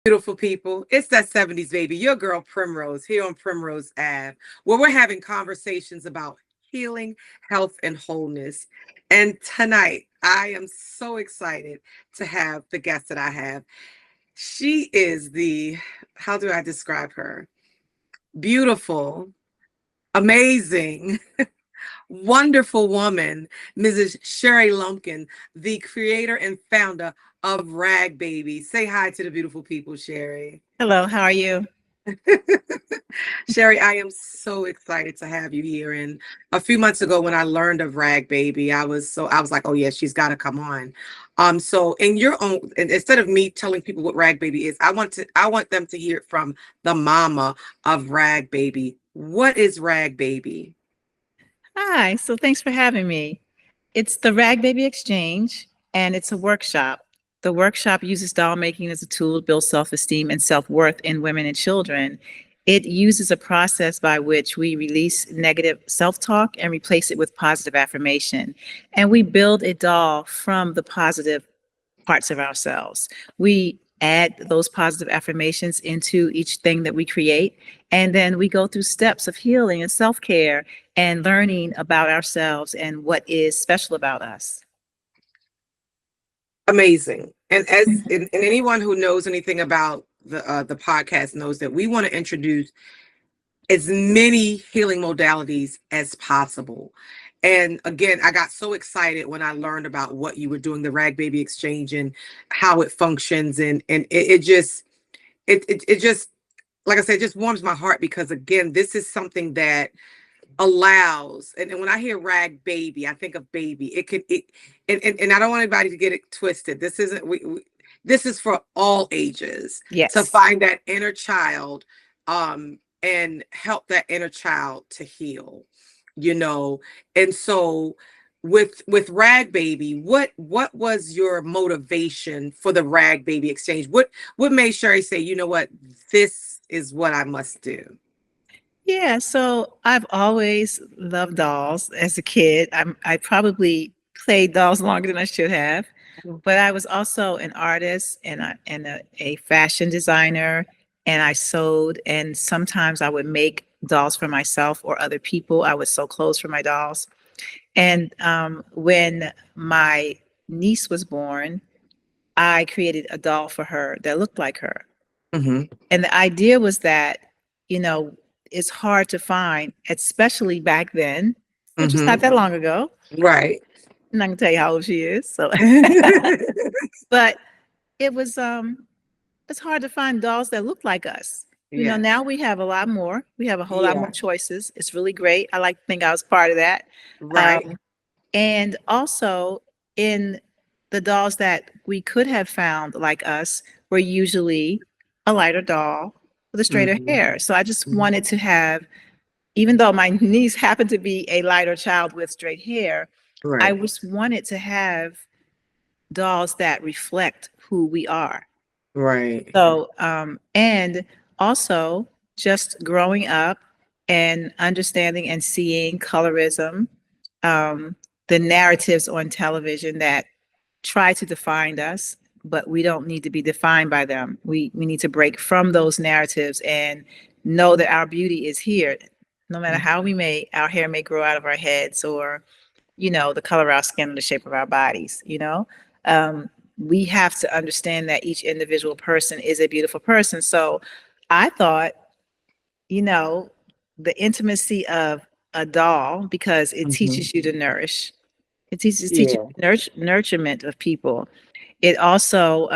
Beautiful people. It's that 70s baby, your girl Primrose here on Primrose Ave, where we're having conversations about healing, health, and wholeness. And tonight, I am so excited to have the guest that I have. She is how do I describe her? Beautiful, amazing, wonderful woman, Mrs. Sherri Lumpkin, the creator and founder of RagBaby. Say hi to the beautiful people, Sherri. Hello, how are you? Sherri, I am so excited to have you here. And a few months ago, when I learned of Rag Baby, I was like, oh yeah, she's got to come on. So in your own, and instead of me telling people what Rag Baby is, I want them to hear it from the mama of Rag Baby. What is Rag Baby? Hi, so thanks for having me. It's the RagBaby Exchange, and it's a workshop. The workshop uses doll making as a tool to build self-esteem and self-worth in women and children. It uses a process by which we release negative self-talk and replace it with positive affirmation. And we build a doll from the positive parts of ourselves. We add those positive affirmations into each thing that we create. And then we go through steps of healing and self care and learning about ourselves and what is special about us. Amazing. And anyone who knows anything about the podcast knows that we want to introduce as many healing modalities as possible. And again, I got so excited when I learned about what you were doing, the Rag Baby Exchange, and how it functions. And it just, like I said, it just warms my heart because again, this is something that allows, and when I hear Rag Baby, I think of baby. And I don't want anybody to get it twisted. This isn't, this is for all ages to Yes. find that inner child, and help that inner child to heal, you know. And so with Rag Baby, what was your motivation for the Rag Baby Exchange? What made Sherri say, you know what, this is what I must do? Yeah, so I've always loved dolls as a kid. I probably played dolls longer than I should have, but I was also an artist and a fashion designer, and I sewed, and sometimes I would make dolls for myself or other people. I would sew clothes for my dolls. And when my niece was born, I created a doll for her that looked like her. Hmm. And the idea was that, you know, it's hard to find, especially back then, which is not Hmm. that long ago. Right. I'm not gonna tell you how old she is. So, but it was it's hard to find dolls that look like us. You know, Yeah. now we have a lot more. We have a whole lot more Yeah. choices. It's really great. I like to think I was part of that. Right. Um, and also in the dolls that we could have found like us were usually a lighter doll with a straighter Hmm. hair. So I just wanted to have, even though my niece happened to be a lighter child with straight hair, I Right. just wanted to have dolls that reflect who we are. Right. So, and also just growing up and understanding and seeing colorism, um, the narratives on television that try to define us, but we don't need to be defined by them. We need to break from those narratives and know that our beauty is here. No matter how our hair may grow out of our heads, or the color of our skin or the shape of our bodies. We have to understand that each individual person is a beautiful person. So I thought, you know, the intimacy of a doll, because it Hmm. teaches you to nourish. It teaches Yeah. nurturement of people. It also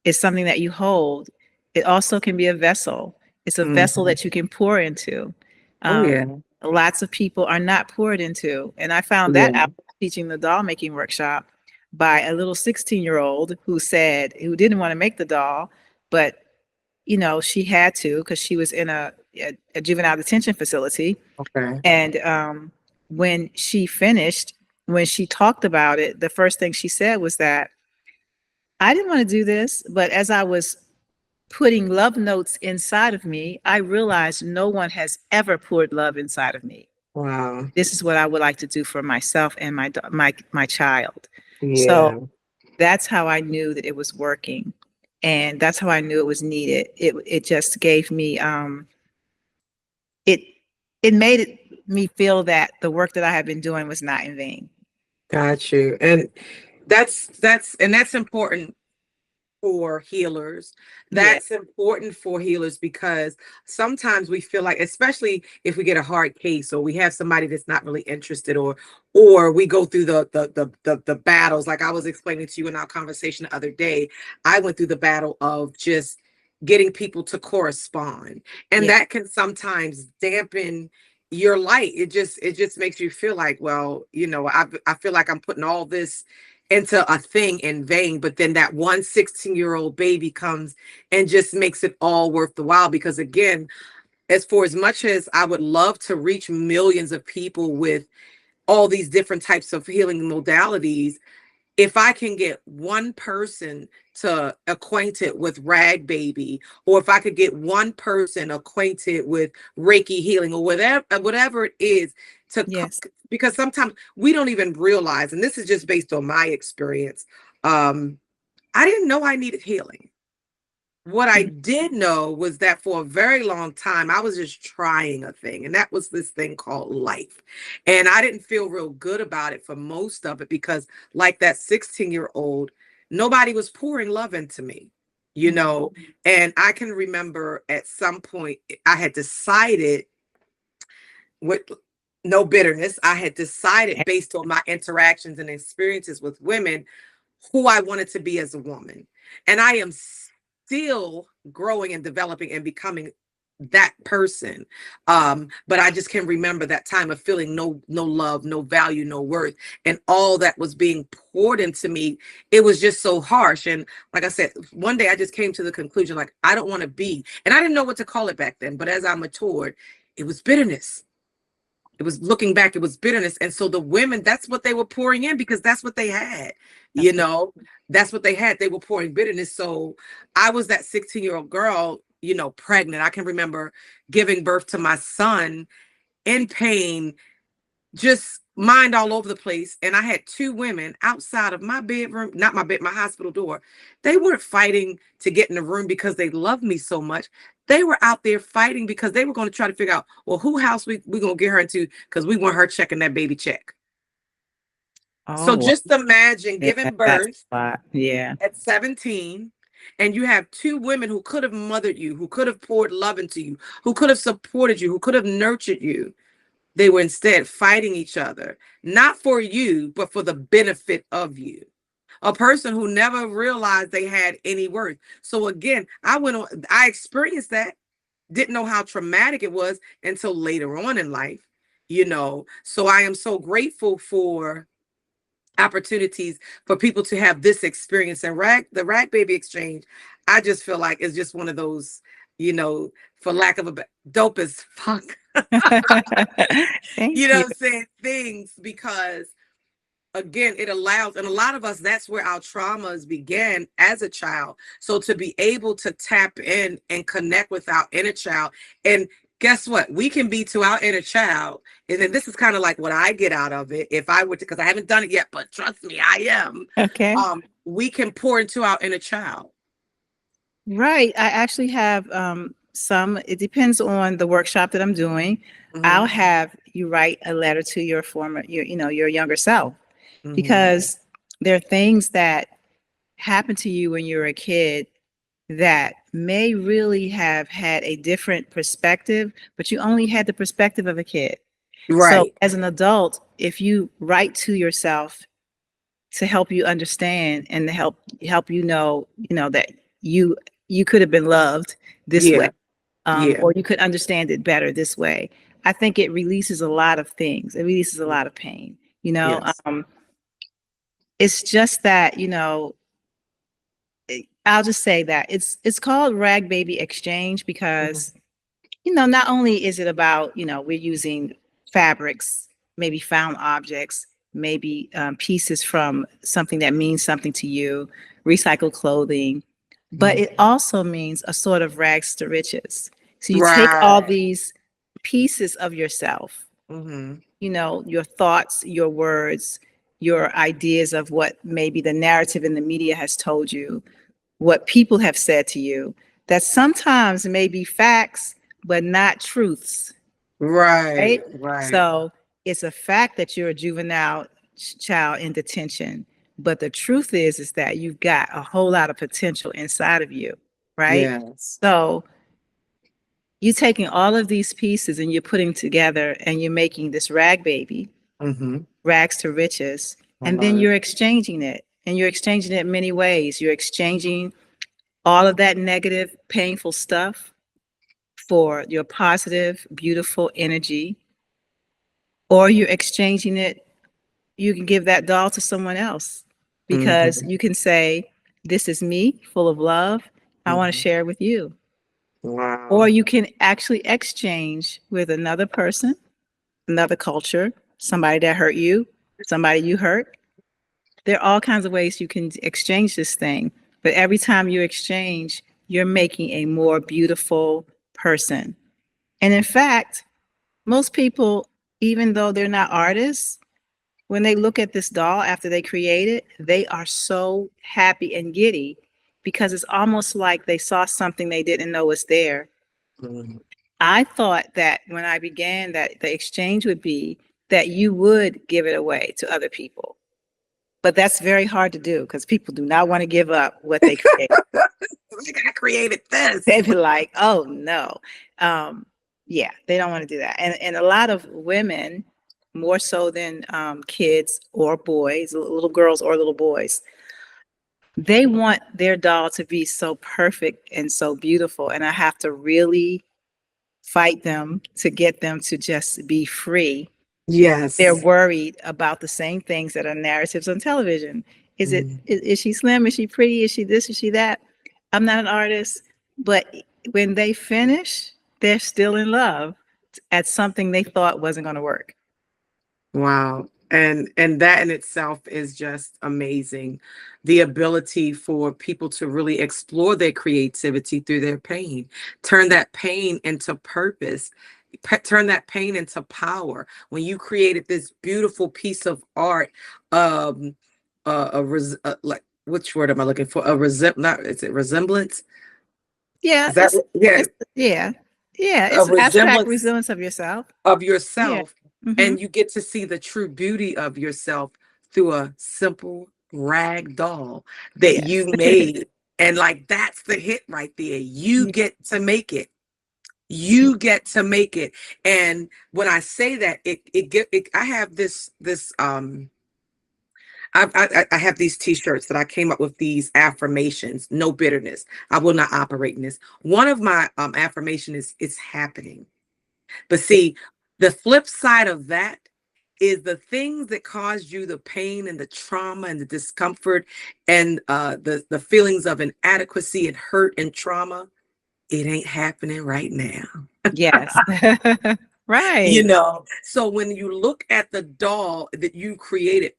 is something that you hold. It also can be a vessel. It's a vessel Hmm. that you can pour into. Oh Um, yeah. Lots of people are not poured into. And I found that Yeah. out teaching the doll making workshop by a little 16-year-old who didn't want to make the doll, but she had to because she was in a juvenile detention facility. Okay. And when she finished, when she talked about it, the first thing she said was that I didn't want to do this, but as I was putting love notes inside of me, I realized no one has ever poured love inside of me. Wow. This is what I would like to do for myself and my child. So Yeah. that's how I knew that it was working. And that's how I knew it was needed. It just gave me it it made me feel that the work that I had been doing was not in vain. Got you. And that's important for healers. Yeah. That's important for healers because sometimes we feel like, especially if we get a hard case or we have somebody that's not really interested, or we go through the battles. Like I was explaining to you in our conversation the other day, I went through the battle of just getting people to correspond. And Yeah. that can sometimes dampen your light. It just makes you feel like, well, I feel like I'm putting all this into a thing in vain, but then that one 16-year-old baby comes and just makes it all worth the while. Because again, as for as much as I would love to reach millions of people with all these different types of healing modalities, if I can get one person to acquainted with RagBaby, or if I could get one person acquainted with Reiki healing, or whatever it is, Yes. because sometimes we don't even realize, and this is just based on my experience. I didn't know I needed healing. What I Mm. did know was that for a very long time, I was just trying a thing, and that was this thing called life. And I didn't feel real good about it for most of it because, like that 16-year-old, nobody was pouring love into me, you Mm. know. And I can remember at some point, I had decided with no bitterness, I had decided based on my interactions and experiences with women who I wanted to be as a woman. And I am still growing and developing and becoming that person. But I just can remember that time of feeling no love, no value, no worth, and all that was being poured into me. It was just so harsh. And like I said, one day I just came to the conclusion, like, I don't want to be, and I didn't know what to call it back then, but as I matured, it was bitterness. It was, looking back, it was bitterness. And so the women, that's what they were pouring in because that's what they had, you That's right. know, that's what they had. They were pouring bitterness. So I was that 16-year-old girl, pregnant. I can remember giving birth to my son in pain, just mind all over the place. And I had two women outside of my bedroom, not my bed, my hospital door. They weren't fighting to get in the room because they loved me so much. They were out there fighting because they were going to try to figure out, well, who house we going to get her into, because we want her checking that baby check. So Oh, wow. just imagine Yeah, giving that's birth a lot. Yeah. at 17, and you have two women who could have mothered you, who could have poured love into you, who could have supported you, who could have nurtured you. They were instead fighting each other, not for you, but for the benefit of you. A person who never realized they had any worth. So again, I experienced that, didn't know how traumatic it was until later on in life. So I am so grateful for opportunities for people to have this experience. And the RagBaby Exchange, I just feel like it's just one of those, for lack of dope as fuck, Thank you. I'm saying, things, because again, it allows, and a lot of us, that's where our traumas began as a child. So to be able to tap in and connect with our inner child, and guess what? We can be to our inner child. And then this is kind of like what I get out of it. If I were to, because I haven't done it yet, but trust me, I am. Okay. We can pour into our inner child. Right. I actually have some, it depends on the workshop that I'm doing. I'll Hmm. have you write a letter to your your younger self, Hmm. because there are things that happened to you when you were a kid that may really have had a different perspective, but you only had the perspective of a kid. So Right. as an adult, if you write to yourself to help you understand and to help that you you could have been loved this way, Yeah. Yeah. or you could understand it better this way. I think it releases a lot of things. It releases a lot of pain. Yes. It's just that I'll just say that it's called RagBaby Exchange Hmm. because not only is it about, we're using fabrics, maybe found objects, maybe pieces from something that means something to you, recycled clothing, but it also means a sort of rags to riches. So you take all Right. these pieces of yourself, Hmm. your thoughts, your words, your ideas of what maybe the narrative in the media has told you, what people have said to you that sometimes may be facts, but not truths, Right. right? Right. So it's a fact that you're a juvenile child in detention, but the truth is that you've got a whole lot of potential inside of you, right? Yes. So you're taking all of these pieces and you're putting together and you're making this rag baby, Mm-hmm. rags to riches, I and then love it. you're exchanging it. And you're exchanging it many ways. You're exchanging all of that negative, painful stuff for your positive, beautiful energy, or you're exchanging it. You can give that doll to someone else because Mm-hmm. you can say, this is me, full of love. I want to Mm-hmm. share it with you. Or Wow. you can actually exchange with another person, another culture, somebody that hurt you, somebody you hurt. There are all kinds of ways you can exchange this thing. But every time you exchange, you're making a more beautiful person. And in fact, most people, even though they're not artists, when they look at this doll after they create it, they are so happy and giddy because it's almost like they saw something they didn't know was there. Mm-hmm. I thought that when I began that the exchange would be that you would give it away to other people. But that's very hard to do because people do not want to give up what they create. I created this. They'd be like, oh no. Yeah, they don't want to do that. And a lot of women, more so than kids or boys, little girls or little boys, they want their doll to be so perfect and so beautiful. And I have to really fight them to get them to just be free. They're Yes. worried about the same things that are narratives on television. Mm. Is she slim? Is she pretty? Is she this? Is she that? I'm not an artist, but when they finish, they're still in love at something they thought wasn't going to work. Wow. And that in itself is just amazing. The ability for people to really explore their creativity through their pain, turn that pain into purpose, turn that pain into power. When you created this beautiful piece of art, um, like which word am I looking for? A not is it resemblance? Yeah, Is that yeah, it's yeah, yeah. a It's abstract resemblance resemblance of yourself. of Yeah. yourself, Mm-hmm. and you get to see the true beauty of yourself through a simple rag doll that Yes. you made. And like that's the hit right there. You Yeah. get to make it. You get to make it. And when I say that, I have this. I have these t-shirts that I came up with, these affirmations: no bitterness, I will not operate in this. One of my affirmation is it's happening. But see, the flip side of that is the things that caused you the pain and the trauma and the discomfort and the feelings of inadequacy and hurt and trauma. It ain't happening right now. Yes. Right. So when you look at the doll that you created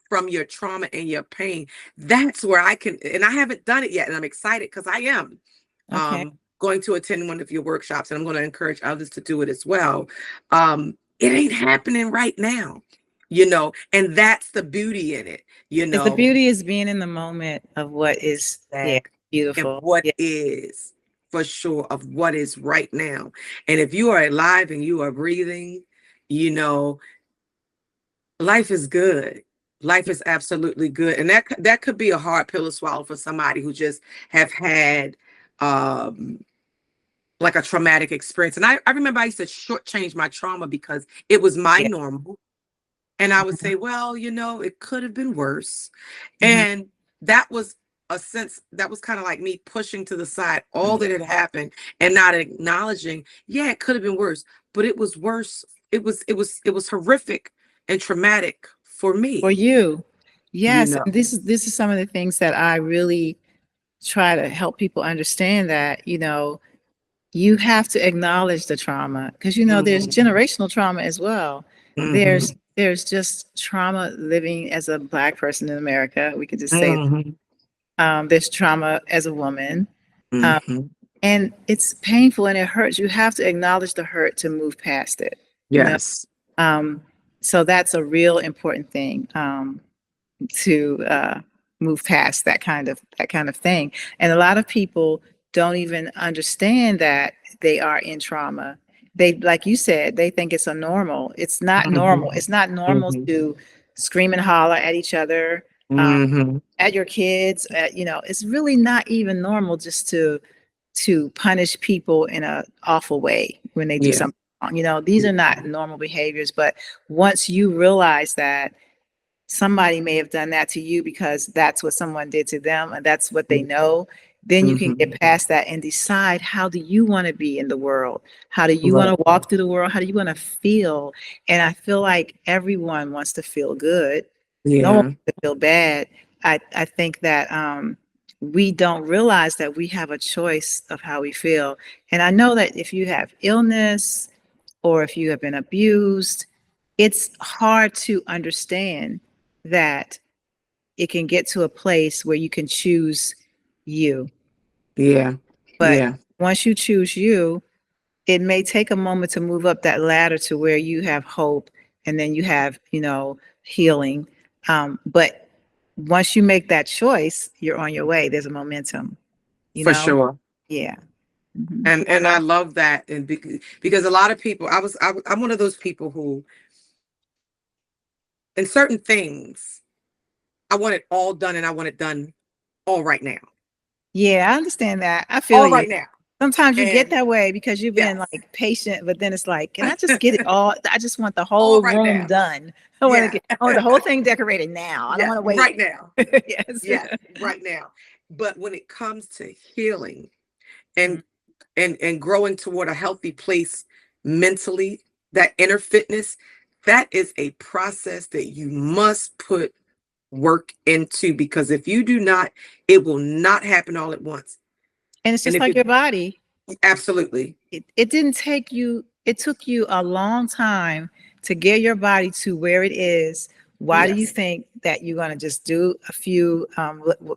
from your trauma and your pain, that's where I can, and I haven't done it yet, and I'm excited because I am Okay. going to attend one of your workshops, and I'm going to encourage others to do it as well. It ain't happening right now, and that's the beauty in it, Because the beauty is being in the moment of what is, yeah, that and beautiful. what Yeah. is for sure of what is right now. And if you are alive and you are breathing, you know, life is good. Life is absolutely good. And that could be a hard pill to swallow for somebody who just have had um like a traumatic experience. And I remember I used to shortchange my trauma because it was my Yeah. normal. And I would Mhm. say, well, it could have been worse. Mhm. And that was a sense that was kind of like me pushing to the side all that had happened and not acknowledging, yeah, it could have been worse, but it was worse. It was horrific and traumatic for For me, you. you Yes. know. And this is some of the things that I really try to help people understand that, you have to acknowledge the trauma because there's Mhm. generational trauma as well. There's Mhm. there's just trauma living as a Black person in America. We could just say Mhm. there's trauma as a woman. Um, Mhm. and it's painful and it hurts. You have to acknowledge the hurt to move past it, you know. Yes. Um, so that's a real important thing to move past that kind of thing. And a lot of people don't even understand that they are in trauma. They, like you said, they think it's a normal. It's not normal. Mhm. It's not normal Mhm. to scream and holler at each other, Mhm. at your kids. It's really not even normal just to punish people in a awful way when they do Yeah. something wrong. These are not normal behaviors. But once you realize that somebody may have done that to you because that's what someone did to them and that's what they know, then you can Mhm. get past that and decide, how do you want to be in the world? How do you want Right. to walk through the world? How do you want to feel? And I feel like everyone wants to feel good. No one Yeah. wants to feel bad. I think that we don't realize that we have a choice of how we feel. And I know that if you have illness or if you have been abused, it's hard to understand that it can get to a place where you can choose you. Yeah. But Yeah. once you choose you, it may take a moment to move up that ladder to where you have hope and then you have, healing. But once you make that choice, you're on your way. There's a momentum, you For know? sure. Yeah. Mhm. And I love that, and because a lot of people, I'm one of those people who, in certain things, I want it all done, and I want it done all right now, Yeah, I understand that. I feel all you. right now, Sometimes you get and that way because you've been yes, like patient, but then it's like, can I just get it all? I just want the all whole right room now, done. yeah, I want the whole thing decorated now. I don't yeah, want to wait. right now, Yes. yes, right now. But when it comes to healing Mhm. and and growing toward a healthy place mentally, that inner fitness, that is a process that you must put work into, because if you do not, it will not happen all at once. And it's And just if like it, your body. absolutely, It didn't take you, it took you a long time to get your body to where it is. Why do you yes, think that you're going to just do a few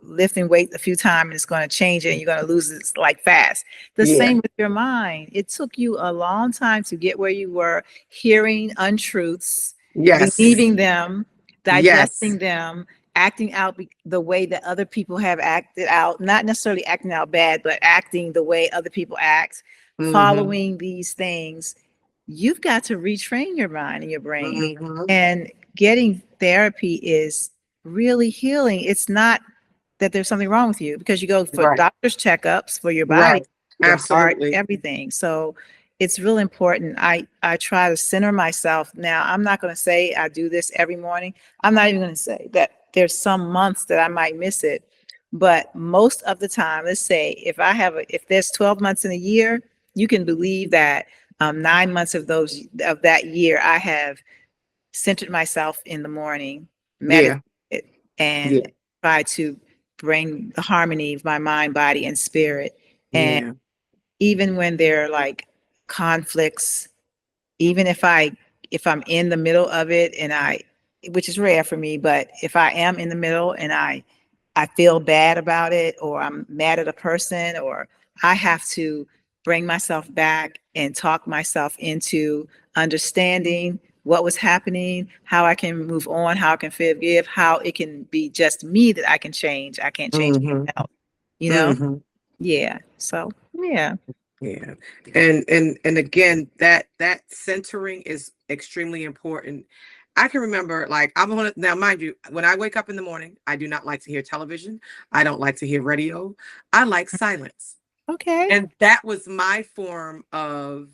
lifting weight a few times and it's going to change it and you're going to lose it like fast? The yeah, same with your mind. It took you a long time to get where you were, hearing untruths, yes, believing them, yes, digesting them, acting out the way that other people have acted out, not necessarily acting out bad, but acting the way other people act, mm-hmm, following these things. You've got to retrain your mind and your brain. mm-hmm, And getting therapy is really healing. It's not that there's something wrong with you, because you go for right, doctor's checkups for your body, right, your heart, absolutely, everything. So it's real important. I try to center myself. Now, I'm not going to say I do this every morning. I'm not even going to say that there's some months that I might miss it. But most of the time, let's say if there's 12 months in a year, you can believe that 9 months of that year, I have centered myself in the morning, yeah, meditated, and yeah, tried to bring the harmony of my mind, body, and spirit. And yeah, even when there are like conflicts, even if I'm in the middle of it and which is rare for me, but if I am in the middle and I feel bad about it, or I'm mad at a person, or I have to bring myself back and talk myself into understanding what was happening, how I can move on, how I can forgive, how it can be just me that I can change. I can't change mm-hmm, anyone else, you know? mm-hmm, Yeah. So, yeah. yeah. And again, that centering is extremely important. I can remember, like, I'm on it now, mind you, when I wake up in the morning, I do not like to hear television. I don't like to hear radio. I like silence. Okay. And that was my form of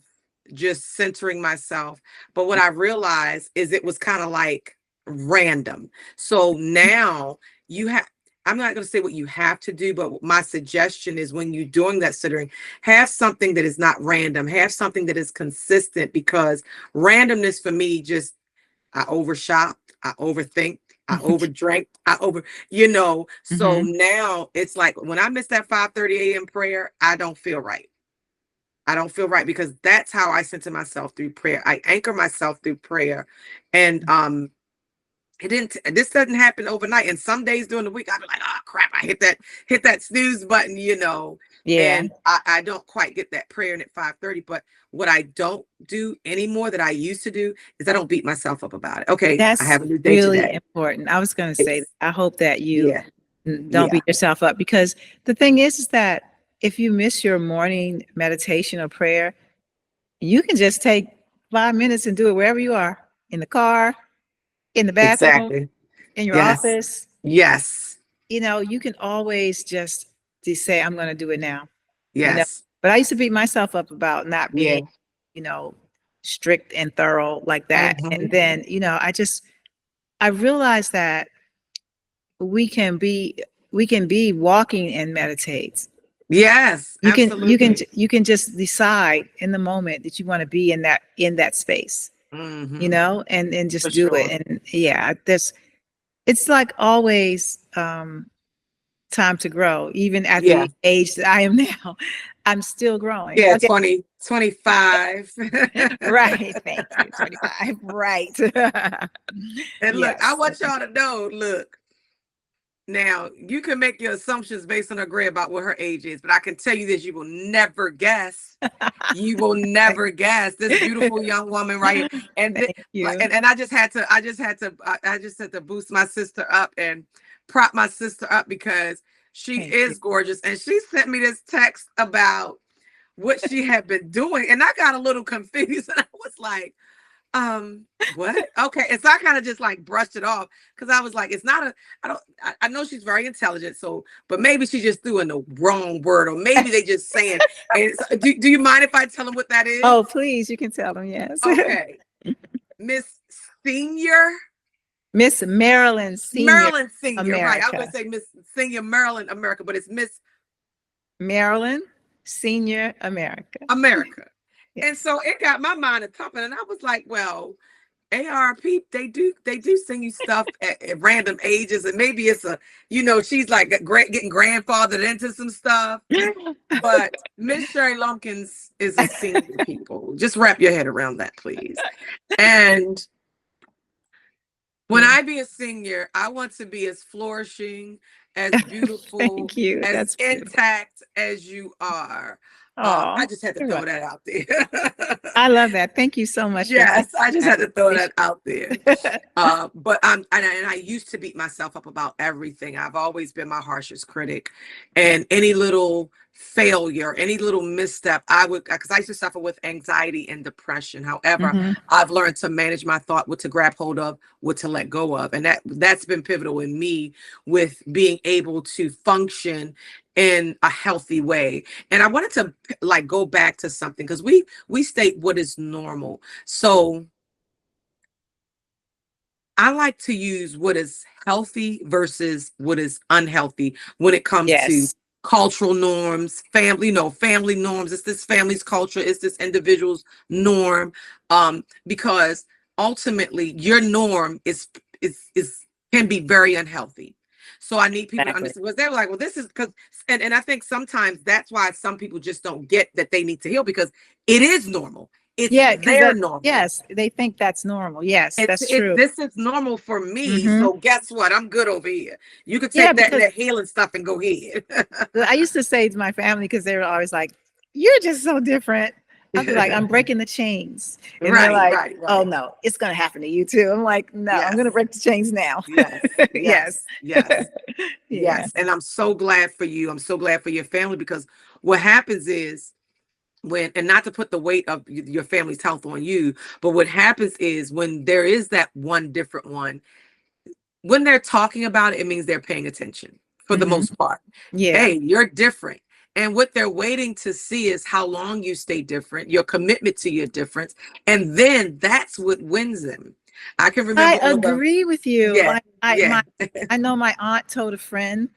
just centering myself. But what I realized is it was kind of like random. So now you have, I'm not going to say what you have to do, but my suggestion is, when you're doing that centering, have something that is not random, have something that is consistent, because randomness for me just, I overshot, I overthink, I overdrank, so Hmm. now it's like when I miss that 5:30 a.m. prayer, I don't feel right. I don't feel right, because that's how I center myself through prayer. I anchor myself through prayer. And this doesn't happen overnight. And some days during the week, I'll be like, oh crap, I hit that snooze button, Yeah. and I don't quite get that prayer in at 5:30. But what I don't do anymore that I used to do is I don't beat myself up about it. Okay, I That's have a new day really today. important. I was going to say, It's, I hope that you yeah. Don't Yeah, beat yourself up, because the thing is that if you miss your morning meditation or prayer, you can just take 5 minutes and do it wherever you are, in the car, in the bathroom, exactly. in your Yes. office. Yes. You can always just say, I'm going to do it now, you know. Yes. But I used to beat myself up about not Yeah. being, you know, strict and thorough like that. And Mhm. then, I realized that we can be we can be walking and meditate. Yes, absolutely. You can just decide in the moment that you want to be in that space, Hmm. and For just do it. sure. And yeah, there's it's like always time to grow, even at Yeah. the age that I am now. I'm still growing. Yeah, Okay. 2025. Right. Thank you. 25. Right. And look, I Yes. want y'all to know, look, now you can make your assumptions based on her grade about what her age is, but I can tell you this, you will never guess. You will never guess this beautiful young woman right here. And Thank you. and I just had to boost my sister up and prop my sister up because she Thank you. is gorgeous. And she sent me this text about what she had been doing. And I got a little confused. And I was like, what? Okay. And so I kind of just like brushed it off because I was like, it's not a, I know she's very intelligent. So, but maybe she just threw in the wrong word, or maybe they just saying, and so, do you mind if I tell them what that is? Oh, please, you can tell them yes. Okay. Miss Senior, Miss Maryland Senior Maryland Senior. Right. I was going to America. say Miss Senior Maryland America, but it's Miss Maryland Senior America. America. And Yes. so it got my mind a thumping. And I was like, well, ARP, they do send you stuff at random ages, and maybe it's she's like getting grandfathered into some stuff. But Miss Sherri Lumpkins is a senior, people. Just wrap your head around that, please. And when Yeah. I be a senior, I want to be as flourishing, as beautiful, Thank you. as That's beautiful. intact as you are. I Oh, just had to you're throw right. that out there. I love that. Thank you so much for saying Yes, I just that. had to throw that Appreciate out there. it. But I used to beat myself up about everything. I've always been my harshest critic, and any little failure, any little misstep, because I used to suffer with anxiety and depression. However, Mhm. I've learned to manage my thought, what to grab hold of, what to let go of, and that's been pivotal in me with being able to function in a healthy way. And I wanted to like go back to something because we state what is normal. So I like to use what is healthy versus what is unhealthy when it comes to Yes, cultural norms, family norms. It's this family's culture, it's this individual's norm. Because ultimately your norm is can be very unhealthy. So I need people to exactly. understand, because they're like, well, this is because, and I think sometimes that's why some people just don't get that they need to heal, because it is normal. It's Yeah, because their normal. yes, they think that's normal. Yes, It's that's true. this is normal for me. Hmm. So guess what? I'm good over here. You could Yeah, take that, because that healing stuff and go ahead. I used to say to my family, because they were always like, "You're just so different." I'd be like, "I'm breaking the chains," and they're Right, like, right, "Oh right. no, it's gonna happen to you too." I'm like, "No, I'm Yes, gonna break the chains now." yes, Yes. yes, yes, Yeah. yes. And I'm so glad for you. I'm so glad for your family, because what happens is when, and not to put the weight of your family's health on you, but what happens is when there is that one different one, when they're talking about it, it means they're paying attention for the Hmm. most part. Yeah. Hey, you're different. And what they're waiting to see is how long you stay different, your commitment to your difference. And then that's what wins them. I can I remember on the, agree with you. yeah, Like yeah. I know my aunt told a friend,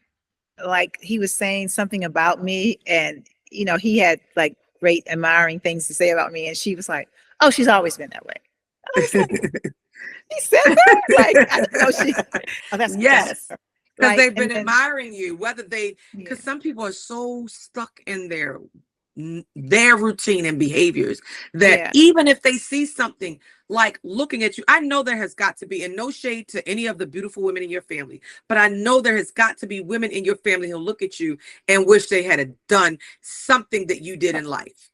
like he was saying something about me, and he had like great admiring things to say about me, and she was like, "Oh, she's always been that way." I was like, "She said that?" Like, I didn't know she. Oh, that's Yes, her. because Like, they've and been then admiring you, whether they, yeah, because some people are so stuck in their routine and behaviors that yeah, even if they see something like looking at you, I know there has got to be, and no shade to any of the beautiful women in your family, but I know there has got to be women in your family who look at you and wish they had done something that you did in life.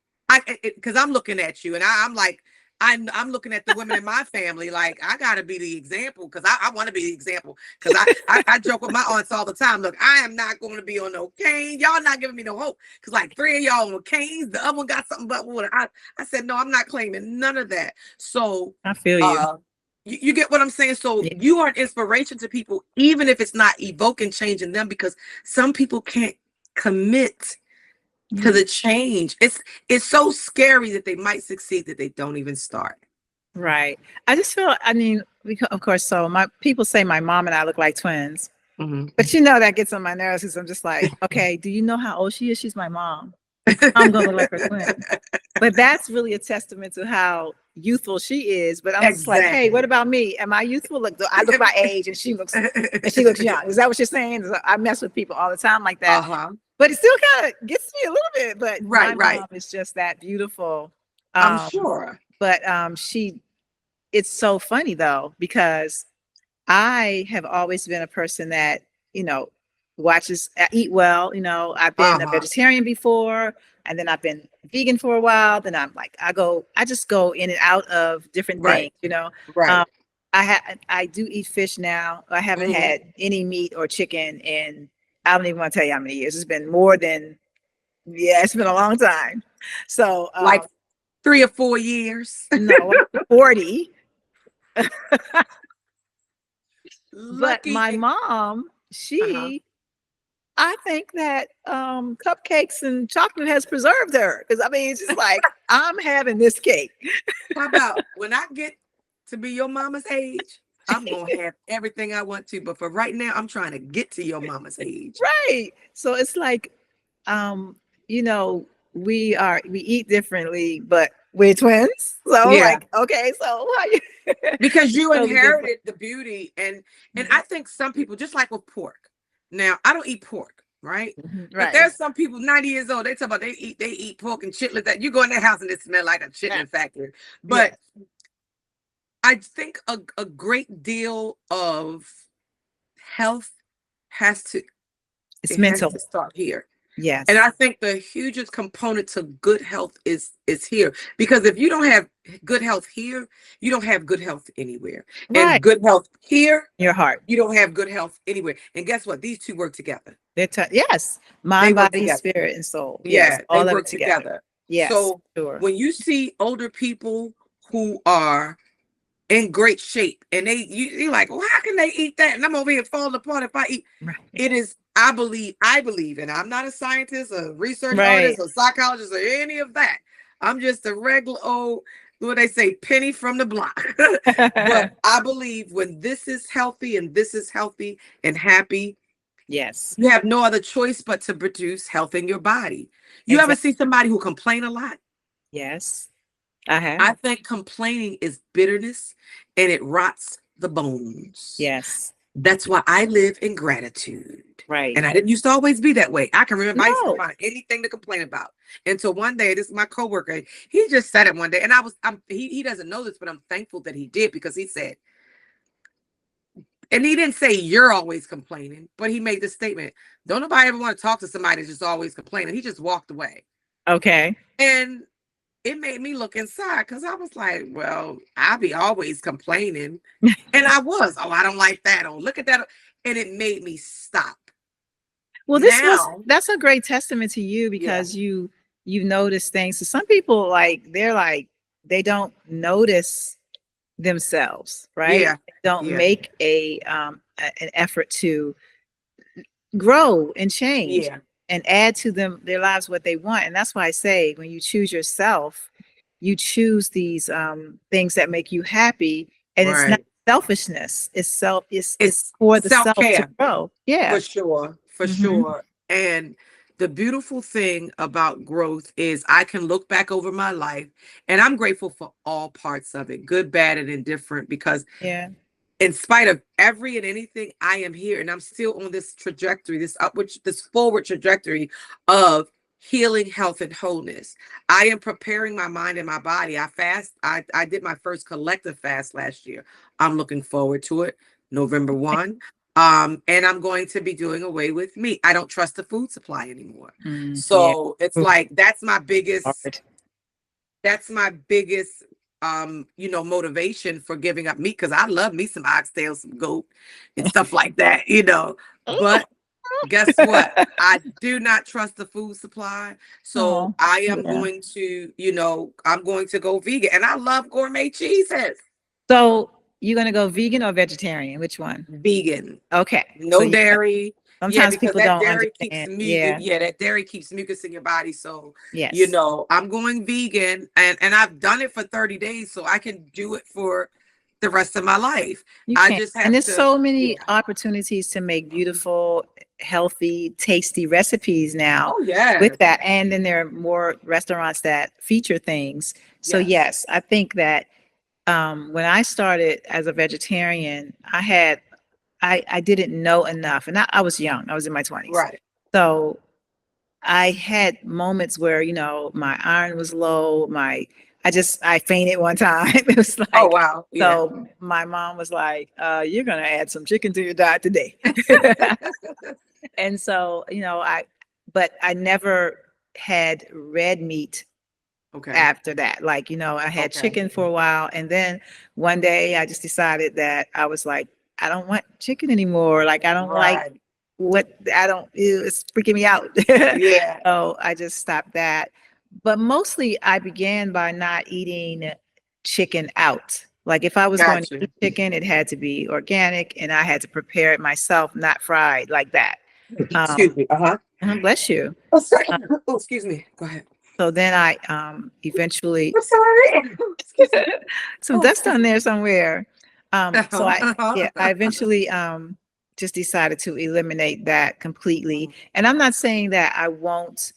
Because I'm looking at you and I'm like, I'm looking at the women in my family like I gotta be the example because I want to be the example because I joke with my aunts all the time. Look, I am not going to be on no cane. Y'all not giving me no hope because like 3 of y'all on canes, the other one got something but water. I said no, I'm not claiming none of that. So I feel you. You get what I'm saying? So Yeah. you are an inspiration to people, even if it's not evoking change in them, because some people can't commit to the change. It's so scary that they might succeed that they don't even start. Right. I just feel, I mean, of course, so my people say my mom and I look like twins, but you know, that gets on my nerves because I'm just like, okay, do you know how old she is? She's my mom. I'm going to look like her twin. But that's really a testament to how youthful she is. But I'm just like, hey, what about me? Am I youthful? Look, I look my age and she looks young. Is that what you're saying? I mess with people all the time like that. But it still kind of gets me a little bit. But my mom is just that beautiful. I'm sure. But it's so funny though, because I have always been a person that, you know, eat well. You know, I've been a vegetarian before, and then I've been vegan for a while. Then I'm like, I just go in and out of different things, you know. I do eat fish now. I haven't had any meat or chicken in, I don't even want to tell you how many years. It's been more than, it's been a long time. So like 3 or 4 years. No, 40. But Lucky. my mom, I think that cupcakes and chocolate has preserved her. Because I mean, it's just like, I'm having this cake. How about when I get to be your mama's age, I'm gonna have everything I want to. But for right now, I'm trying to get to your mama's age. Right. So it's like, you know, we eat differently, but we're twins. So like, okay, so how you because you inherited the beauty and I think some people, just like with pork. Now, I don't eat pork, right? But there's some people 90 years old, they talk about they eat pork and chitlins that you go in their house and it smell like a chitlin factory. But I think a great deal of health has to start here. Yes. And I think the hugest component to good health is here. Because if you don't have good health here, you don't have good health anywhere. And good health here, your heart, you don't have good health anywhere. And guess what? These two work together. Yes. Mind, body, spirit, and soul. Yes. All they work together. Yes. So when you see older people who are in great shape and you're like, well, how can they eat that? And I'm over here falling apart if I eat. It is, I believe, and I'm not a scientist, a research artist, a psychologist, or any of that. I'm just a regular old, what they say, penny from the block. But I believe when this is healthy and this is healthy and happy, yes, you have no other choice but to produce health in your body. You ever see somebody who complain a lot? Yes, I have. I think complaining is bitterness and it rots the bones. Yes. That's why I live in gratitude. Right. And I didn't used to always be that way. I can remember I used to find anything to complain about. Until one day, this is my coworker. He just said it one day. And he doesn't know this, but I'm thankful that he did, because he said, and he didn't say you're always complaining, but he made this statement. Don't nobody ever want to talk to somebody that's just always complaining. He just walked away. Okay. And it made me look inside, because I was like, well, I be always complaining. And I was, I don't like that. Oh, look at that. And it made me stop. Well, that's a great testament to you, because you notice things. So some people, they don't notice themselves, right? Yeah. Don't make an effort to grow and change. And add to their lives what they want. And that's why I say, when you choose yourself, you choose these things that make you happy. And it's not selfishness. It's for the self to grow. Yeah. For sure. And the beautiful thing about growth is I can look back over my life, and I'm grateful for all parts of it, good, bad, and indifferent, because in spite of every and anything, I am here, and I'm still on this trajectory, this forward trajectory of healing, health, and wholeness. I am preparing my mind and my body. I did my first collective fast last year. I'm looking forward to it, November 1. And I'm going to be doing away with meat. I don't trust the food supply anymore. So it's like, that's my biggest motivation for giving up meat, because I love me some oxtail, some goat, and stuff like that, But guess what? I do not trust the food supply. So Oh, I am yeah. going to, I'm going to go vegan. And I love gourmet cheeses. So you're gonna go vegan or vegetarian? Which one? Vegan. Okay. So No yeah, dairy. Yeah, sometimes because people that don't dairy keeps understand. Yeah. that dairy keeps mucus in your body. So, Yes. I'm going vegan, and I've done it for 30 days, so I can do it for the rest of my life. You I can. just And have there's to, so many yeah. opportunities to make beautiful, healthy, tasty recipes now Oh, yeah. with that. And then there are more restaurants that feature things. So Yes. yes, I think that when I started as a vegetarian, I didn't know enough, and I was young. I was in my 20s. Right. So I had moments where, my iron was low. I fainted one time. It was Oh, like, wow. Yeah. so my mom was like, you're going to add some chicken to your diet today. And so, but I never had red meat Okay. after that. Like, I had Okay. chicken for a while. And then one day I just decided that I was like, I don't want chicken anymore. Like, I don't like Right. it's freaking me out. Yeah. So I just stopped that. But mostly I began by not eating chicken out. Like if I was going to Gotcha. eat chicken, it had to be organic and I had to prepare it myself, not fried like that. Excuse me. Uh-huh. Bless you. Oh, sorry. Oh, excuse me. Go ahead. So then I eventually I'm sorry. Excuse me. some Oh, dust on there somewhere. So uh-huh. I eventually just decided to eliminate that completely. And I'm not saying that I won't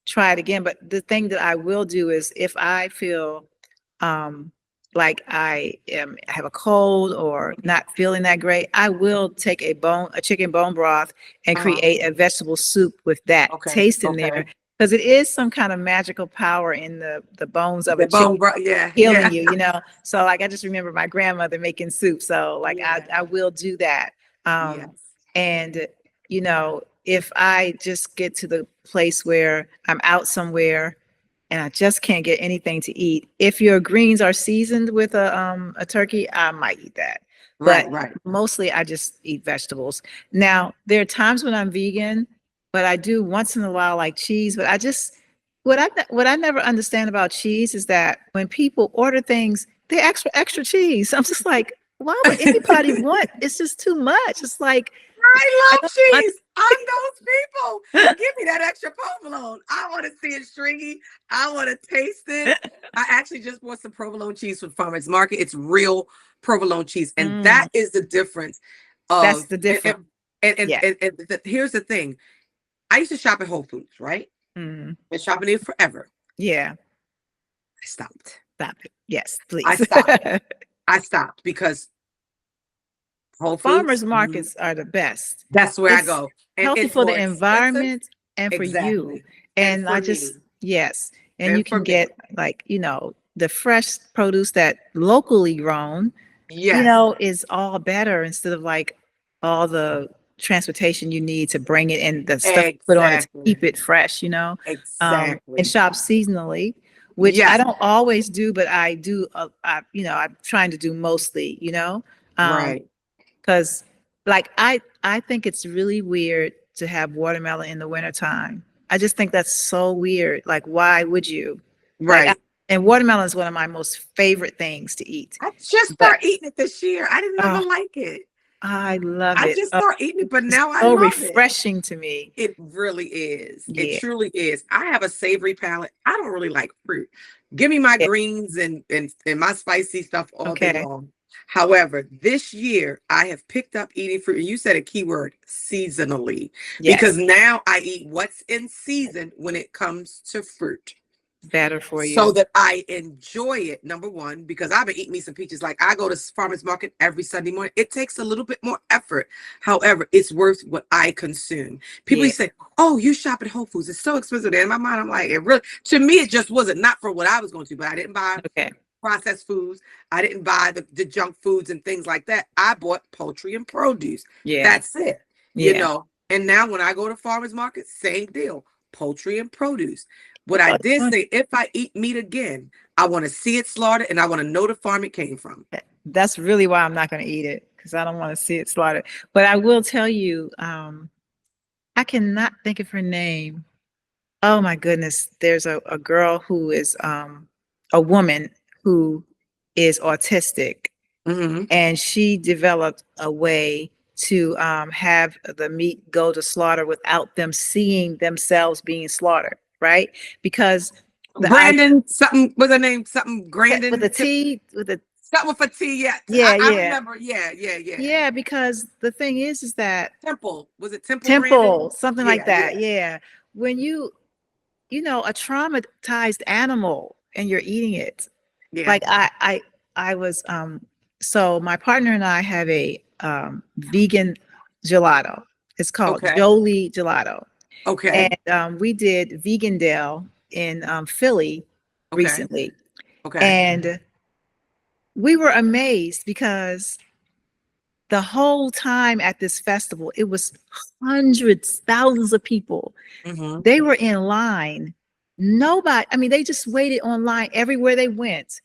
try it again, but the thing that I will do is if I feel um like have a cold or not feeling that great, I will take a chicken bone broth and Uh-huh. create a vegetable soup with that Okay. taste in there Okay. because it is some kind of magical power in the bones of a The chicken bone broth. Yeah. healing Yeah. you. So like I just remember my grandmother making soup. So like Yeah. I will do that. Yes. And if I just get to the place where I'm out somewhere and I just can't get anything to eat, if your greens are seasoned with a turkey, I might eat that. Right. But Right. mostly I just eat vegetables. Now, there are times when I'm vegan, but I do once in a while like cheese, but what I never understand about cheese is that when people order things, they ask for extra cheese. I'm just like, why would anybody want? It's just too much. It's like I I love don't want. cheese. I'm those people. Give me that extra provolone. I want to see it stringy. I want to taste it. I actually just bought some provolone cheese from Farmers Market. It's real provolone cheese, and Mm, that is the difference. that's Of the difference. and Yeah. here's the thing. I used to shop at Whole Foods, right? Mm, Been shopping there forever. yeah. I stopped. Stop it. Yes, I please. stopped. I stopped because Whole Farmers Foods. markets are the best. That's where I It's go, and healthy it's for more the expensive. environment and for you. Exactly, and And for me, yes. And you and for can me. get like, the fresh produce that locally grown, Yes, is all better instead of like all the transportation you need to bring it and the stuff you put on it to exactly, keep it fresh, and exactly. shop seasonally, which I Yes, don't always do, but I do, I'm trying to do mostly, um, right. because like I think it's really weird to have watermelon in the wintertime. I just think that's so weird. Like, why would you? Like, Right. and watermelon is one of my most favorite things to eat. I just But start eating it this year. I didn't ever oh, like it. I love I it. just Oh, start eating it, but it's now I so love it. refreshing to me. It really is. It Yeah. truly is. I have a savory palate. I don't really like fruit. Give me my Yeah. greens and my spicy stuff all day Okay. long. However, this year I have picked up eating fruit, and you said a keyword, seasonally, because Yes. now I eat what's in season when it comes to fruit, Better for so you. that I enjoy it. Number one, because I've been eating me some peaches. Like I go to farmers market every Sunday morning. It takes a little bit more effort. However, it's worth what I consume. People Yeah. say, "Oh, you shop at Whole Foods. It's so expensive." And in my mind, I'm like, it really, to me, it just wasn't, not for what I was going to. But I didn't buy Okay. processed foods. I didn't buy the junk foods and things like that. I bought poultry and produce. Yeah. That's it. Yeah. And now when I go to farmers market, same deal, poultry and produce. What I did say, if I eat meat again, I want to see it slaughtered and I want to know the farm it came from. That's really why I'm not going to eat it, because I don't want to see it slaughtered. But I will tell you, I cannot think of her name. Oh my goodness. There's a girl who is a woman who is autistic, and she developed a way to have the meat go to slaughter without them seeing themselves being slaughtered, right? Because Brandon, something was her name, something Grandin with a T, with a something for T, yeah. Yeah, I remember, yeah. Yeah, because the thing is that Temple, was it Temple? Temple, something Yeah, like that. Yeah. When you know, a traumatized animal and you're eating it. Yeah. Like I was so my partner and I have a vegan gelato. It's called Jolie Gelato. Okay. And we did Vegan Dale in Philly recently. Okay. And we were amazed because the whole time at this festival, it was hundreds, thousands of people. They were in line. Nobody, I mean, they just waited online everywhere they went.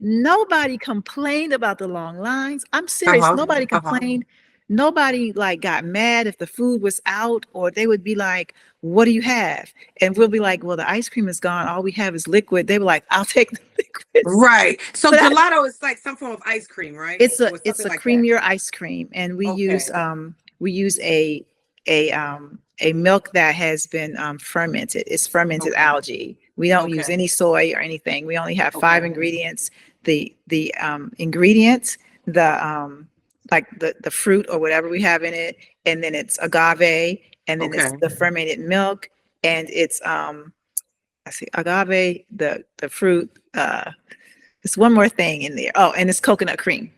Nobody complained about the long lines. I'm serious. Nobody complained. Nobody like got mad if the food was out, or they would be like, what do you have? And we'll be like, well, the ice cream is gone. All we have is liquid. They were like, I'll take the liquid. Right. So gelato is like some form of ice cream, right? It's a creamier ice cream. And we use a milk that has been fermented. It's fermented algae. We don't use any soy or anything. We only have 5 ingredients. The ingredients, like the fruit or whatever we have in it, and then it's agave, and then it's the fermented milk, and it's agave, the fruit, there's one more thing in there. Oh, and it's coconut cream.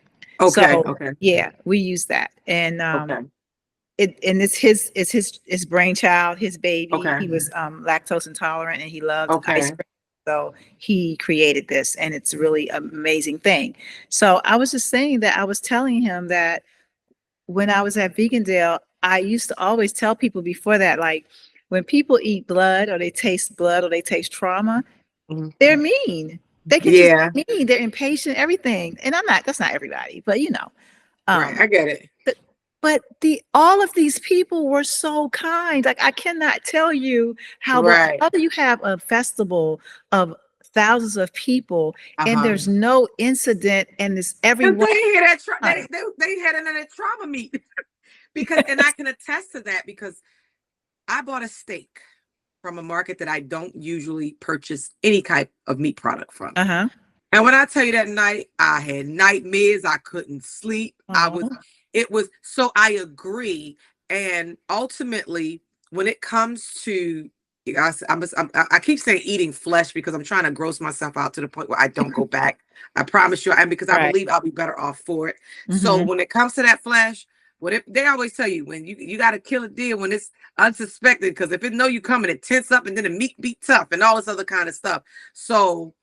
Yeah, we use that. And it's his brainchild, his baby. He was lactose intolerant and he loved ice cream. So he created this, and it's really an amazing thing. So I was just saying that I was telling him that when I was at Vegan Dale, I used to always tell people before that, like, when people eat blood or they taste trauma, they're mean. They can just be mean. They're impatient, everything. And that's not everybody, but you know. Right, I get it. But all of these people were so kind. Like, I cannot tell you how you have a festival of thousands of people and there's no incident, and this everyone they had another trauma meet because, and I can attest to that because I bought a steak from a market that I don't usually purchase any type of meat product from. And when I tell you that night, I had nightmares. I couldn't sleep. So I agree. And ultimately, when it comes to, I keep saying eating flesh because I'm trying to gross myself out to the point where I don't go back. I promise you, and because I believe I'll be better off for it. So when it comes to that flesh, they always tell you, when you got to kill a deer when it's unsuspected, because if it know you coming, it tense up, and then the meat be tough and all this other kind of stuff. So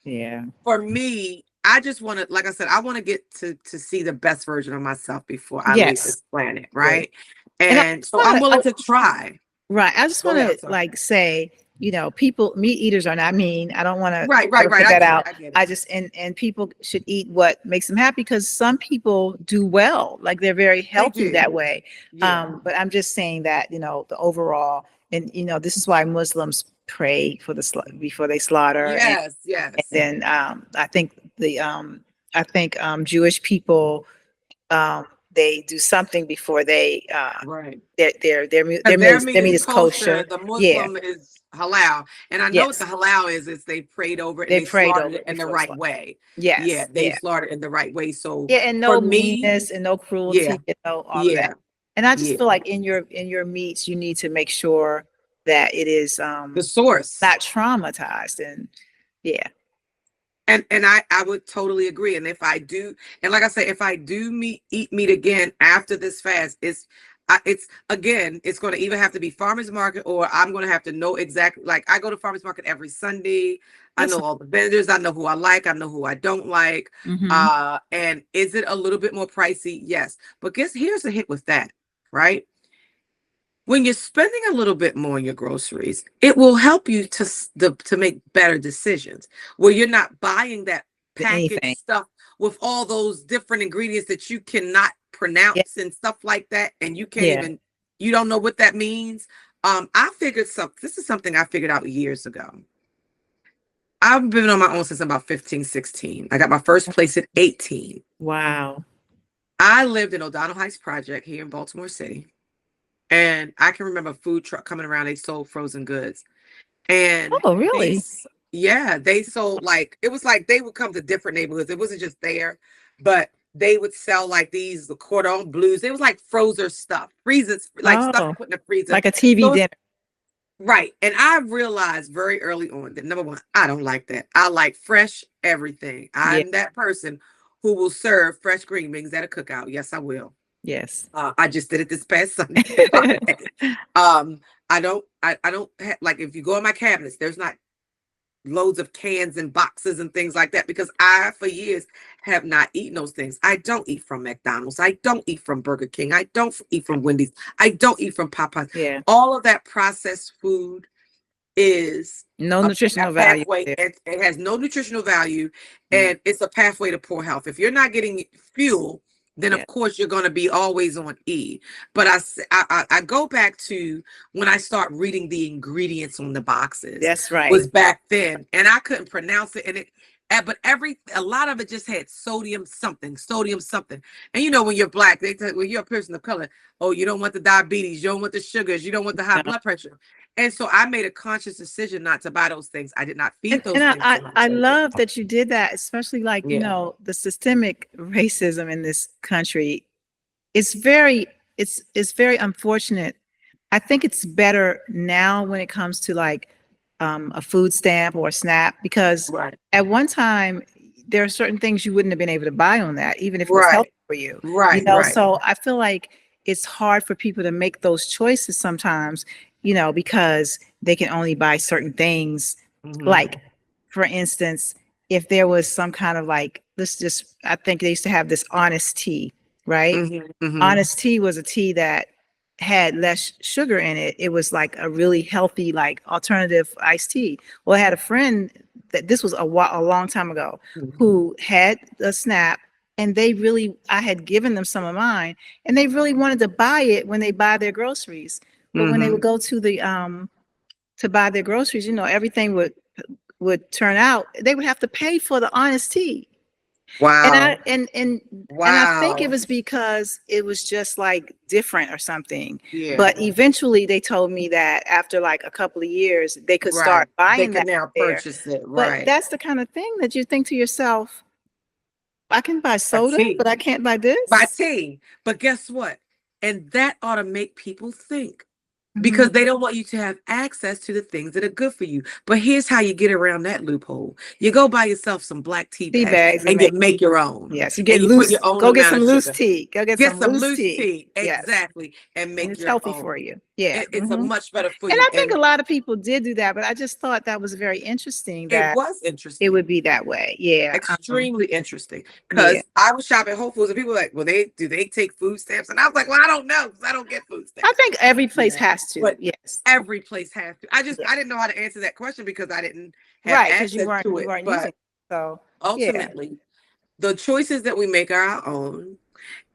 for me, I just want to, like I said, I want to get to see the best version of myself before I leave this planet, right? And so I'm willing to try. Right. I just want to say, you know, meat eaters are not mean. I don't want to right. that out. I just, and people should eat what makes them happy, because some people do well, like they're very healthy that way. But I'm just saying that, you know, the overall, and you know, this is why Muslims pray for before they slaughter. Yes. And then I think Jewish people, they do something before they their meat is kosher. The Muslim is halal, and I know what the halal is they prayed over it. They slaughtered it in the right way. They slaughtered in the right way. So and no meanness and no cruelty, you know, all of that. And I just feel like in your meats, you need to make sure that it is the source, not traumatized. And And I would totally agree. And if I do, and like I say, if I do eat meat again after this fast, it's going to either have to be farmers market, or I'm going to have to know exactly. Like, I go to farmers market every Sunday. I know all the vendors. I know who I like. I know who I don't like. And is it a little bit more pricey? Yes. But here's the hit with that, right? when you're spending a little bit more on your groceries, it will help you to make better decisions where you're not buying that packaged Anything. stuff with all those different ingredients that you cannot Yeah. pronounce and stuff like that, and you can't Yeah. even, you don't know what that means. I figured something. This is something I figured out years ago. I've been on my own since about 15, 16. I got my first place at 18. Wow. I lived in O'Donnell Heights Project here in Baltimore City. And I can remember a food truck coming around. They sold frozen goods. And Oh, really? yeah, they sold like, it was like they would come to different neighborhoods. It wasn't just there, but they would sell like the cordon bleus. It was like frozen stuff, freezers, like stuff Oh, you put in the freezer. like a TV So dinner. right. And I realized very early on that number one, I don't like that. I like fresh everything. Yeah. I'm that person who will serve fresh green beans at a cookout. Yes, I will. Yes. I just did it this past Sunday. I don't like, if you go in my cabinets, there's not loads of cans and boxes and things like that because I, for years, have not eaten those things. I don't eat from McDonald's. I don't eat from Burger King. I don't eat from Wendy's. I don't eat from Popeyes. Yeah. All of that processed food is No a nutritional value pathway. there. It has no nutritional value, Yeah. and it's a pathway to poor health. If you're not getting fuel, then Yeah. of course you're going to be always on E. But I go back to when I start reading the ingredients on the boxes. That's right. Was back then, and I couldn't pronounce it, and but a lot of it just had sodium something, and you know when you're black, when you're a person of color, oh, you don't want the diabetes, you don't want the sugars, you don't want the high No. blood pressure. And so I made a conscious decision not to buy those things. I did not feed those And things to my I children. love that you did that, especially like, you Yeah. know, the systemic racism in this country. It's very unfortunate. I think it's better now when it comes to like a food stamp or a SNAP, because Right. at one time there are certain things you wouldn't have been able to buy on that, even if it was Right. healthy for you. Right. You know, Right. so I feel like it's hard for people to make those choices sometimes, you know, because they can only buy certain things. Mhm. Like, for instance, if there was some kind of like, I think they used to have this honest tea, right? Mhm. Mhm. Honest tea was a tea that had less sugar in it. It was like a really healthy, like alternative iced tea. Well, I had a friend that this was a long time ago Mhm. who had a SNAP, and I had given them some of mine, and they really wanted to buy it when they buy their groceries. But when they would Mhm. go to the to buy their groceries, you know, everything would turn out, they would have to pay for the honest tea. And Wow. I and I think it Wow. was because it was just like different or something. Yeah. But eventually they told me that after like a couple of years, they could Right. start They buying can that now there. purchase it. But Right. that's the kind of thing that you think to yourself, I can buy Buy soda, tea. but I can't buy Buy this. tea. But guess what? And that ought to make people think, because Mhm. they don't want you to have access to the things that are good for you. But here's how you get around that loophole. You go buy yourself some black tea Tea bags bags and and you make your own. yes, you And get you put loose, your own go get amount some of loose sugar. tea. Go get Get some some loose loose tea. tea. Yes. Exactly. And And make it's your healthy own. for you. Yeah. It's a Mhm. much better for And you. I think And a lot of people did do that, but I just thought that was very interesting it that was it interesting. would be that way. Yeah. Extremely interesting, Yeah. because I was shopping at Whole Foods and people were like, well, do they take food stamps? And I was like, well, I don't know, because I don't get food I stamps. think every place Yeah. has to. But Yes. every place has to. Yeah. I didn't know how to answer that question because I didn't have Right. Because access to you it. weren't using But it. So yeah. ultimately, the choices that we make are our own.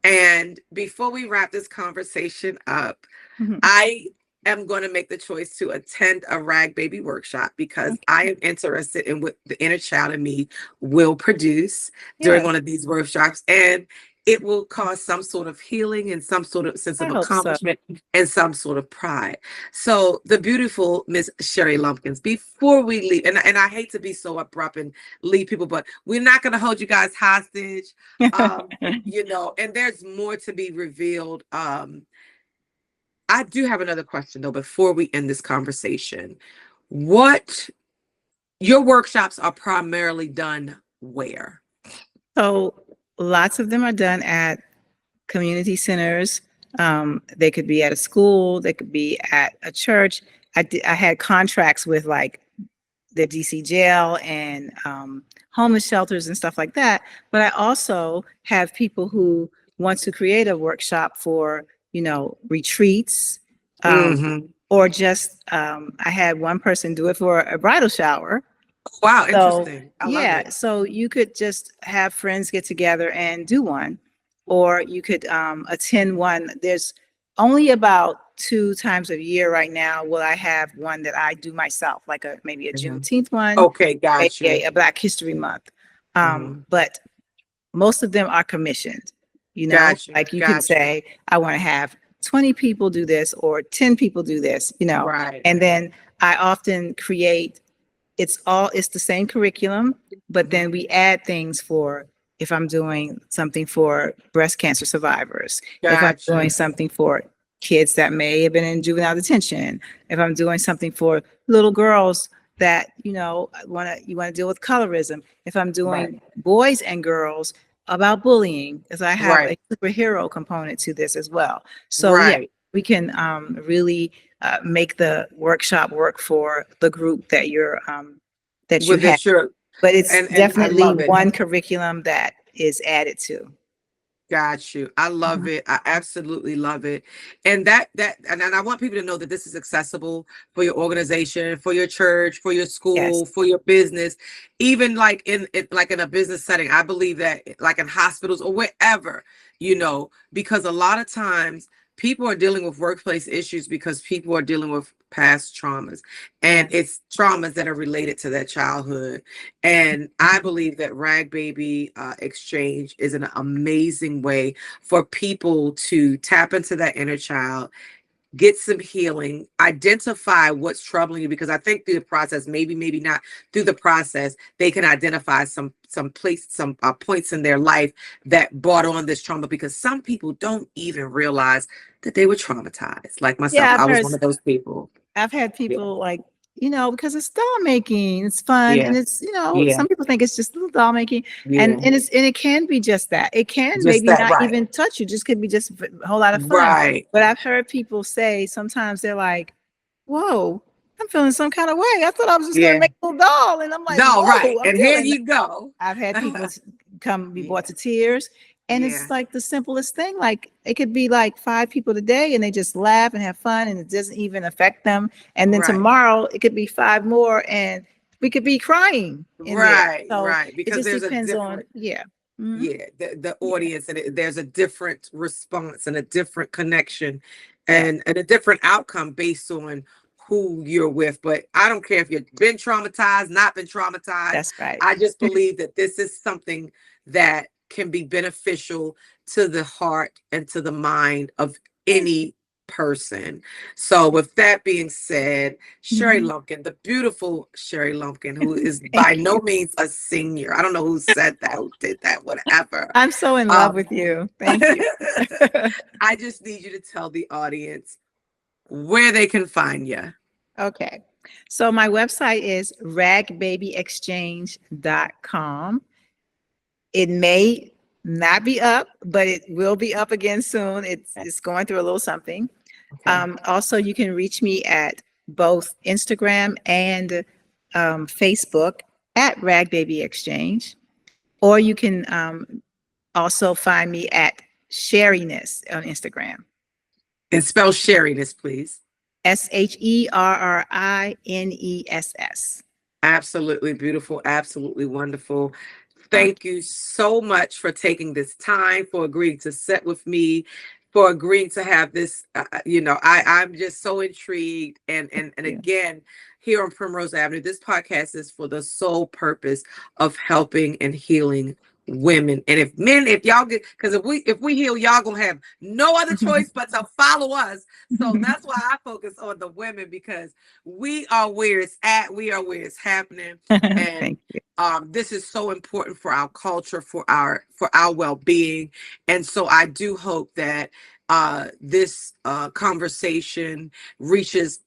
And before we wrap this conversation up, Mhm. I am going to make the choice to attend a RagBaby workshop because Okay. I am interested in what the inner child in me will produce during Yeah. one of these workshops. And it will cause some sort of healing and some sort of sense I of hope so. accomplishment and some sort of pride. So the beautiful Miss Sherri Lumpkins, before we leave, and I hate to be so abrupt and leave people, but we're not going to hold you guys hostage. You know, and there's more to be revealed. I do have another question though before we end this conversation. What Your workshops are primarily done where? So lots of them are done at community centers. They could be at a school. They could be at a church. I had contracts with like the DC jail and homeless shelters and stuff like that. But I also have people who want to create a workshop for, you know, retreats, Mm-hmm. Or just, I had one person do it for a bridal shower. Wow, So interesting. I love yeah, it. so you could just have friends get together and do one, or you could attend one. There's only about 2 times a year right now will I have one that I do myself, like maybe a Mhm. Juneteenth one, Okay, maybe got you. a Black History Month. Mhm. But most of them are commissioned. Got you. Like you can Got you. say, I want to have 20 people do this or 10 people do this, Right. and then I often create, it's the same curriculum, but then we add things for, if I'm doing something for breast cancer survivors, if I'm Got doing you. something for kids that may have been in juvenile detention, if I'm doing something for little girls that, you want to deal with colorism, if I'm Right. doing boys and girls about bullying, because I have Right. a superhero component to this as well. So yeah, Right. we can really make the workshop work for the group that you With have. this shirt. But it's And I definitely love it. one curriculum that is added to. Got you. I love Mhm. it. I absolutely love it. And and I want people to know that this is accessible for your organization, for your church, for your Yes. school, for your business, even like in a business setting. I believe that like in hospitals or wherever, because a lot of times people are dealing with workplace issues because people are dealing with past traumas, and Yes. it's traumas that are related to their childhood. And I believe that RagBaby Exchange is an amazing way for people to tap into that inner child, get some healing, identify what's troubling you, because I think through the process, maybe not through the process, they can identify some points in their life that brought on this trauma, because some people don't even realize that they were traumatized. Like myself, Yeah, I was one of those people. I've had Yeah. people like, because it's doll making, it's fun, Yeah. and it's, Yeah. some people think it's just little doll making, and Yeah. it can be just that. It can Just maybe that, not right. even touch you, just could be just a whole lot of fun. Right. But I've heard people say sometimes they're like, "Whoa, I'm feeling some kind of way. I thought I was just gonna Yeah. make a little doll," and I'm like, No, right. "Whoa, I'm And here feeling." you go. I've had people come be brought Yeah. to tears. And it's Yeah. like the simplest thing. Like it could be like 5 people today and they just laugh and have fun and it doesn't even affect them. And then Right. tomorrow it could be 5 more and we could be crying in there. Right. So Right. it Because just there's a depends on, different, yeah. Mhm. yeah, the Yeah. audience, and there's a different response and a different connection, Yeah. and a different outcome based on who you're with. But I don't care if you've been traumatized, not been traumatized. That's right. I just believe that this is something that can be beneficial to the heart and to the mind of any person. So with that being said, Sherri Mhm. Lumpkin, the beautiful Sherri Lumpkin, who is by Thank no you. means a senior. I don't know who said that, who did that, whatever. I'm so in love Um, with you. Thank you. I just need you to tell the audience where they can find you. Okay. So my website is ragbabyexchange.com. It may not be up, but it will be up again soon. It's going through a little something. Okay. Also, you can reach me at both Instagram and Facebook at RagBaby Exchange, or you can also find me at Sherriness on Instagram. And spell Sherriness, please. SHERRINESS. Absolutely beautiful, absolutely wonderful. Okay. Thank you so much for taking this time, for agreeing to sit with me, for agreeing to have this. I'm just so intrigued. And Yeah. again, here on Primrose Avenue, this podcast is for the sole purpose of helping and healing women. And if y'all get, because if we heal, y'all gonna have no other choice but to follow us. So that's why I focus on the women, because we are where it's at, we are where it's happening. And Thank you. this is so important for our culture, for our well-being. And so I do hope that this conversation reaches,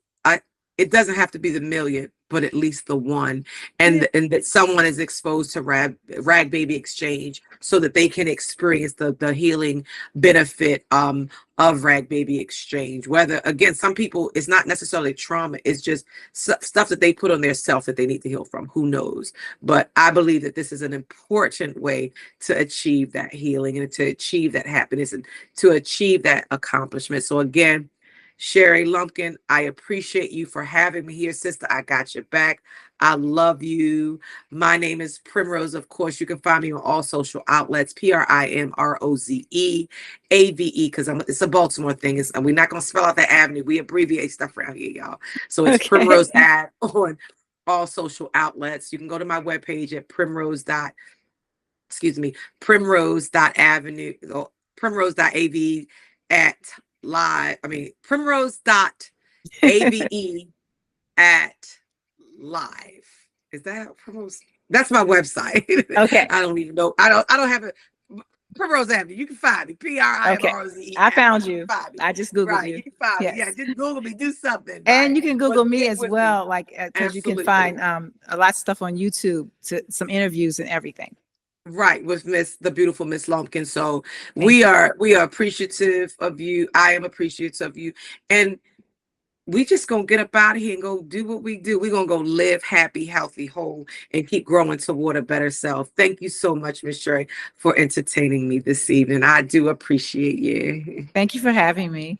it doesn't have to be the million, but at least the one, Yeah. and that someone is exposed to RagBaby Exchange, so that they can experience the healing benefit of RagBaby Exchange. Whether, again, some people, it's not necessarily trauma, it's just stuff that they put on their self that they need to heal from, who knows. But I believe that this is an important way to achieve that healing and to achieve that happiness and to achieve that accomplishment. So again, Sherri Lumpkin, I appreciate you for having me here, sister. I got your back. I love you. My name is Primrose. Of course, you can find me on all social outlets, PRIMROZEAVE, because it's a Baltimore thing. We're not going to spell out the avenue. We abbreviate stuff around here, y'all. So it's Okay. Primrose Ad on all social outlets. You can go to my webpage at primrose.avenue, or primrose.av at live. I mean, primrose.ave at live. Is that Primrose? That's my website. Okay. I don't even know. I don't have a Primrose Avenue. You can find me. Okay. PRIMROZE I Avenue. found You you. can find me. I just Googled Right. you. You can find me. Yeah, Yes. just Google me. Do something. And Right. you can But Google me get as with me. well, like, because you can Absolutely. find a lot of stuff on YouTube, to some interviews and everything. Right, with the beautiful Miss Lumpkin. So Thank we you. are appreciative of you. I am appreciative of you. And we just gonna get up out of here and go do what we do. We're gonna go live happy, healthy, whole, and keep growing toward a better self. Thank you so much, Miss Sherri, for entertaining me this evening. I do appreciate you. Thank you for having me.